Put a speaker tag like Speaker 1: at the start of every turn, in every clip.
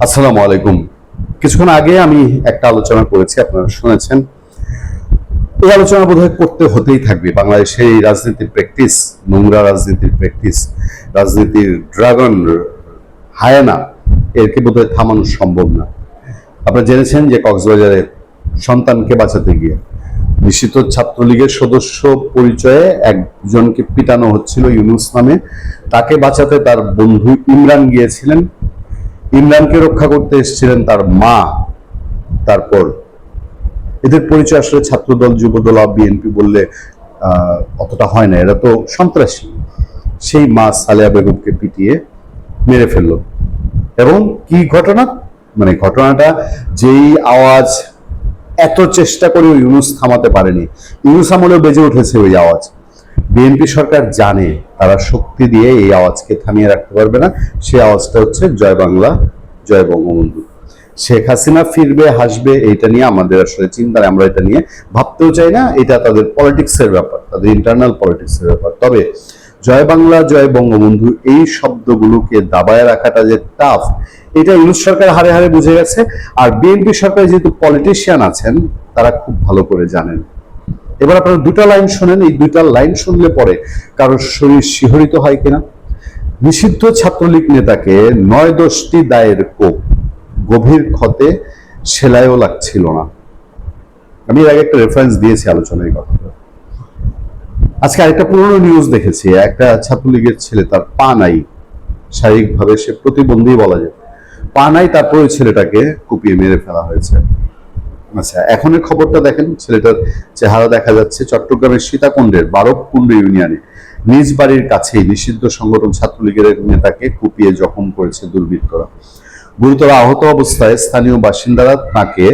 Speaker 1: আসসালামু আলাইকুম। কিছুক্ষণ আগে আমি একটা আলোচনা করেছি, আপনারা শুনেছেন। এই আলোচনা বোধহয় করতে হতেই থাকবে। বাংলাদেশে এই রাজনীতির প্র্যাকটিস, নোংরা রাজনীতির প্র্যাকটিস, রাজনীতির ড্রাগন, হায়ানা, এরকে বোধহয় থামানো সম্ভব না। আপনারা জেনেছেন যে কক্সবাজারে সন্তানকে বাঁচাতে গিয়ে নিষিদ্ধ ছাত্রলীগের সদস্য পরিচয়ে একজনকে পিটানো হচ্ছিল ইউনুস নামে। তাকে বাঁচাতে তার বন্ধু ইমরান গিয়েছিলেন। ইমরানকে রক্ষা করতে এসেছিলেন তার মা। তারপর এদের পরিচয় আসলে ছাত্রদল, যুবদল, বিএনপি বললে অতটা হয় না, এরা তো সন্ত্রাসী। সেই মা সালেহা বেগমকে পিটিয়ে মেরে ফেললো। এবং কি ঘটনা, মানে ঘটনাটা, যেই আওয়াজ এত চেষ্টা করে ইউনুস থামাতে পারেনি, ইউনুস আমলেও বেজে উঠেছে ওই আওয়াজ। বিএনপি সরকার জানে তারা শক্তি দিয়ে এই আওয়াজকে থামিয়ে রাখতে পারবে না। সেই আওয়াজটা হচ্ছে জয় বাংলা, জয় বঙ্গবন্ধু। শেখ হাসিনা ফিরবে, হাসবে, এইটা নিয়ে আমাদের আসলে চিন্তা নেই, আমরা এটা নিয়ে ভাবতেও চাই না। এটা তাদের পলিটিক্সের ব্যাপার, তাদের ইন্টারনাল পলিটিক্সের ব্যাপার। তবে জয় বাংলা, জয় বঙ্গবন্ধু এই শব্দগুলোকে দাবায় রাখাটা যে টাফ, এটা ইউনুস সরকার হারে হারে বুঝে গেছে। আর বিএনপি সরকার যেহেতু পলিটিশিয়ান আছেন, তারা খুব ভালো করে জানেন। এবার আপনারা দুটা লাইন শোনেন, এই দুটা লাইন শুনলে পরে কারোর শরীর শিহরিত হয় কিনা। নিষিদ্ধ ছাত্রলীগ নেতাকে ৯-১০টি দায়ের কোপ, গভীর ক্ষতে সেলাইও লাগছিল না। আমি এর আগে একটা রেফারেন্স দিয়েছি আলোচনায় কথাটা। আজকে আরেকটা পুরনো নিউজ দেখেছি, একটা ছাত্রলীগের ছেলে, তার পা নাই, শারীরিকভাবে সে প্রতিবন্ধী বলা যায়, পা নাই, তারপর ওই ছেলেটাকে কুপিয়ে মেরে ফেলা হয়েছে। আচ্ছা, এখনের খবরটা দেখেন। ছেলেটার চেহারা দেখা যাচ্ছে চট্টগ্রামের সীতাকুণ্ডের বারবকুণ্ড ইউনিয়নে নিজ বাড়ির কাছেই নিষিদ্ধ সংগঠন ছাত্রলীগের নেতাকে কুপিয়ে জখম করেছে দুর্বৃত্তরা। গুরুতর আহত অবস্থায় স্থানীয় বাসিন্দারা তাকে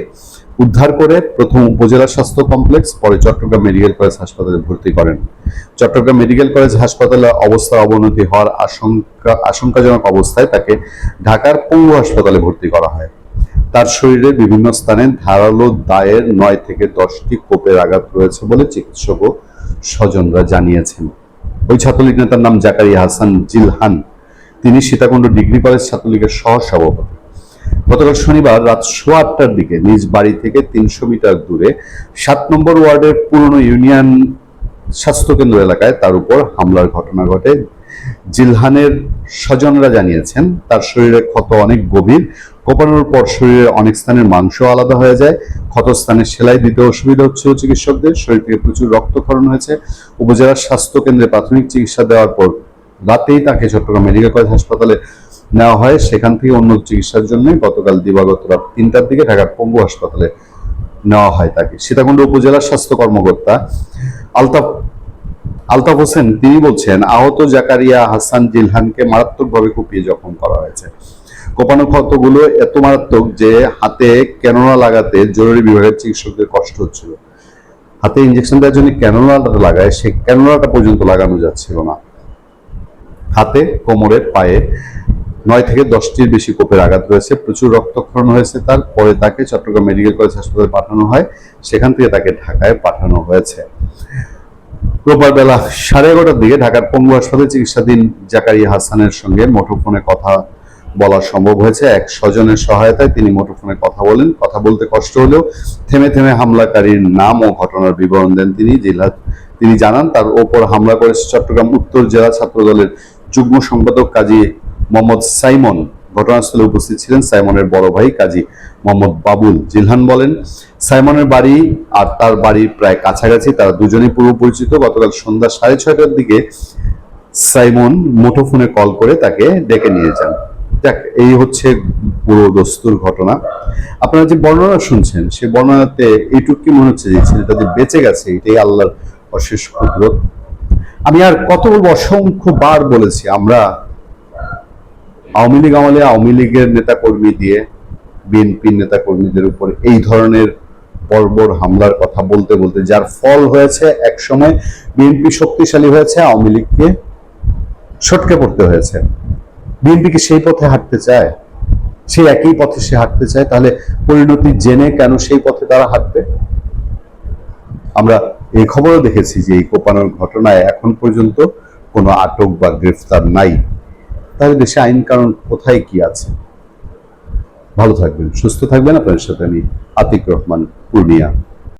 Speaker 1: উদ্ধার করে প্রথম উপজেলা স্বাস্থ্য কমপ্লেক্স, পরে চট্টগ্রাম মেডিকেল কলেজ হাসপাতালে ভর্তি করেন। চট্টগ্রাম মেডিকেল কলেজ হাসপাতালে অবস্থার অবনতি হওয়ার আশঙ্কাজনক অবস্থায় তাকে ঢাকার পঙ্গু হাসপাতালে ভর্তি করা হয়। তার শরীরে বিভিন্ন স্থানে ধারালো দায়ের ৯-১০টি কোপের আঘাত রয়েছে বলে চিকিৎসক ও স্বজনরা জানিয়েছেন। ওই ছাত্রলীগ নেতার নাম জাকারিয়া হাসান জিলহান। তিনি সীতাকুণ্ড ডিগ্রি কলেজ ছাত্রলীগের সহ সভাপতি। গতকাল শনিবার রাত ৮:১৮টার দিকে নিজ বাড়ি থেকে ৩০০ মিটার দূরে ৭ নম্বর ওয়ার্ডের পুরনো ইউনিয়ন স্বাস্থ্যকেন্দ্র এলাকায় তার উপর হামলার ঘটনা ঘটে। জিলহানের স্বজনরা জানিয়েছেন, তার শরীরের ক্ষত অনেক গভীর। কোপানোর পর শরীরের অনেক স্থানের মাংস আলাদা হয়ে যায়। ক্ষতস্থানে সেলাই দিতে অসুবিধা হচ্ছিল চিকিৎসকদের। শরীর থেকে প্রচুর রক্তক্ষরণ হয়েছে। উপজেলার স্বাস্থ্য কেন্দ্রে প্রাথমিক চিকিৎসা দেওয়ার পর রাতেই তাকে চট্টগ্রাম মেডিকেল কলেজ হাসপাতালে নেওয়া হয়। সেখান থেকে অন্য চিকিৎসার জন্য গতকাল দিবাগত রাত ৩টার দিকে ঢাকার পঙ্গু হাসপাতালে নেওয়া হয় তাকে। সীতাকুণ্ড উপজেলার স্বাস্থ্য কর্মকর্তা আলতাফ হোসেন তিনি বলছেন, আহত জাকারিয়া হাসান জিলহানকে মারাত্মকভাবে কুপিয়ে জখম করা হয়েছে। কোপানো ক্ষতগুলো এত মারাত্মক যে হাতে ক্যানোলা লাগাতে জরুরি বিভাগের চিকিৎসকদের কষ্ট হচ্ছিল। হাতে ইঞ্জেকশন দেওয়ার জন্য ক্যানোলাটা লাগায়, সেই ক্যানোলাটা পর্যন্ত লাগানো যাচ্ছিল না। হাতে, কোমরে, পায়ে ৯-১০টির বেশি কোপের আঘাত রয়েছে। প্রচুর রক্তক্ষরণ হয়েছে তার। পরে তাকে চট্টগ্রাম মেডিকেল কলেজ হাসপাতালে পাঠানো হয়। সেখান থেকে তাকে ঢাকায় পাঠানো হয়েছে। রোববার বেলা 11:30টার দিকে ঢাকার পঙ্গু হাসপাতালে চিকিৎসাধীন জাকারিয়া হাসানের সঙ্গে মুঠোফোনে কথা বলা সম্ভব হয়েছে। এক স্বজনের সহায়তায় তিনি মুঠোফোনে কথা বলেন। কথা বলতে কষ্ট হলেও থেমে থেমে হামলাকারীর নাম ও ঘটনার বিবরণ দেন তিনি জানান, তার ওপর হামলা করেছে চট্টগ্রাম উত্তর জেলা ছাত্রদলের যুগ্ম সম্পাদক কাজী মোহাম্মদ সাইমন। ঘটনাস্থলে উপস্থিত ছিলেন সাইমনের বড় ভাই কাজী মোহাম্মদ বাবুল। জিলহান বলেন, সাইমনের বাড়ি আর তার বাড়ি প্রায় কাছাকাছি, তারা দুজনেই পূর্ব পরিচিত। গতকাল সন্ধ্যা 6:30টার দিকে সাইমন মুঠোফোনে কল করে তাকে ডেকে নিয়ে যান। দেখ, এই হচ্ছে পুরো দস্তুর ঘটনা। আপনারা যে বর্ণনা শুনছেন, সেই বর্ণনাতে এইটুকু মনে হচ্ছে যে ছেলেটা যে বেঁচে গেছে, এটাই আল্লাহর অশেষ কুদরত। আমি আর কত বলবো, অসংখ্য বার বলেছি, আমরা আওয়ামী লীগ আমলে আওয়ামী লীগের নেতা কর্মী দিয়ে বিএনপির নেতা কর্মীদের উপর এই ধরনের বর্বর হামলার কথা বলতে বলতে যার ফল হয়েছে, এক সময় বিএনপি শক্তিশালী হয়েছে, আওয়ামী লীগকে সটকে পড়তে হয়েছে। বিএনপি কি সেই পথে হাঁটতে চায়? সেই একই পথে সে হাঁটতে চায়, তাহলে পরিণতি জেনে কেন সেই পথে তারা হাঁটবে? আমরা এই খবরও দেখেছি যে এই কোপানোর ঘটনায় এখন পর্যন্ত কোনো আটক বা গ্রেফতার নাই। তাহলে দেশে আইন কানুন কোথায় কি আছে? ভালো থাকবেন, সুস্থ থাকবেন। আপনাদের সাথে আমি আতিক রহমান, পূর্ণিয়া।